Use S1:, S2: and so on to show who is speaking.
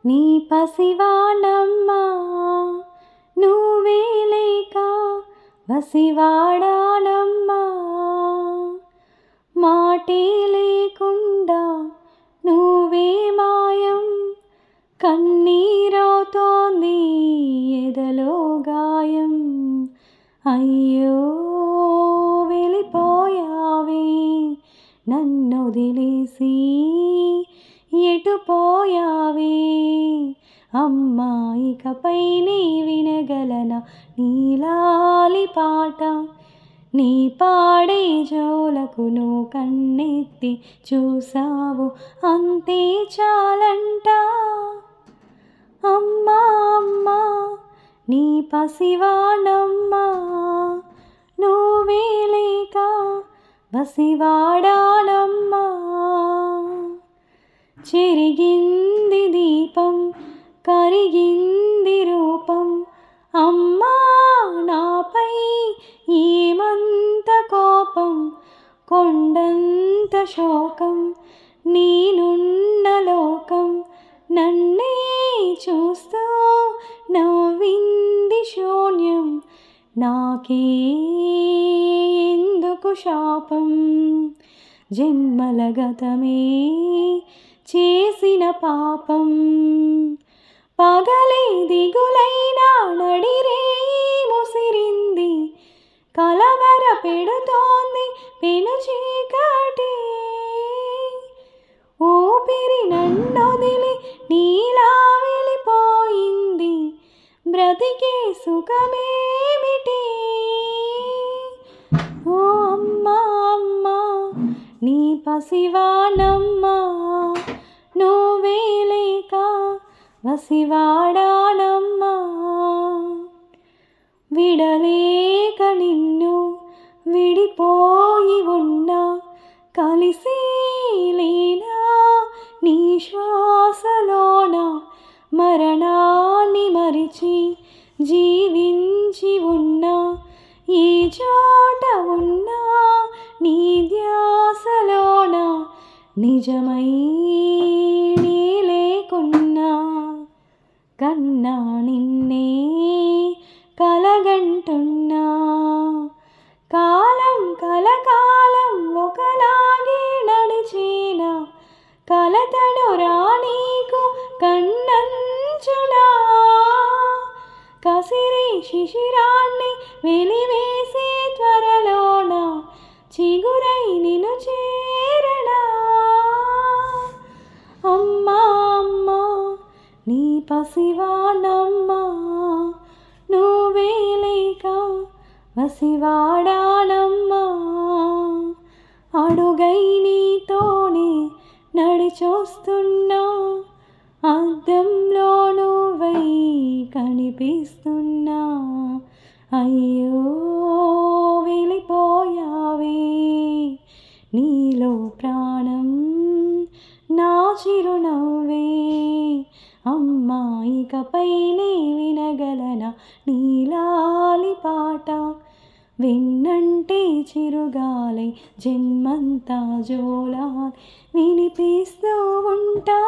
S1: నీ పసివాణమ్మా నువ్వే లేక వసివాడానమ్మా. మాటే లేకుండా నువ్వే మాయం, కన్నీరవుతోంది ఎదలో గాయం. అయ్యో వెళ్ళిపోయావే నన్నొదిలేసి, ఎటు పోయావే అమ్మా. ఇకపై నీ వినగలనా నీలాలి పాట, నీ పాడే జోలకు నువ్వు కన్నెత్తి చూసావు అంతే చాలంట. అమ్మా అమ్మా నీ పసివాణమ్మా నువ్వే లేక వసివాడానమ్మా. చెరిగింది దీపం కరిగింది రూపం, అమ్మా నాపై ఏమంత కోపం, కొండంత శోకం నేనున్న లోకం. నన్నే చూస్తూ నవ్వింది శూన్యం, నాకే ఎందుకు శాపం. జన్మల గతమే చేసిన పాపం, పగలే దిగులైనా నడిరే ముసిరింది, కలవర పెడుతోంది పెను చీకటి. ఊపిరి నన్నొదిలి నీలా వెళ్ళిపోయింది, బ్రతికే సుఖమేమిటి. ఓ అమ్మా అమ్మా నీ పసివాణమ్మా నువ్వే లేక వసివాడానమ్మా. విడలేక నిన్ను విడిపోయి ఉన్నా, కలిసి లేనా నీ శ్వాసలోన. మరణాన్ని మరిచి జీవించి ఉన్నా, ఈ చోట ఉన్నా నీ ధ్యాసలోన. నిజమై నీ లేకున్నా కన్నా నిన్నే కలగంటున్నా. కాలం కలకాలం ఒకలాగే నడిచేనా, కలతను రానీకు కన్నంచునా. కసిరి శిశిరాన్ని వెలివేసే త్వరలోన, చిగురై నిన్ను చేరనా. అమ్మా అమ్మా నీ పసివాణమ్మా నువ్వే లేక వసివాడానమ్మా. అడుగై నీతోనే నడిచొస్తున్నా, అద్దంలో నువ్వై కనిపిస్తున్నా. అయ్యో వెళ్ళిపోయావే నీలో ప్రాణం నా చిరునవ్వే. అమ్మా ఇకపై నీ వినగలనా నీలాలి పాట, విన్నంటే చిరుగాలై జన్మంతా జోలాలి వినిపిస్తూ ఉంటా.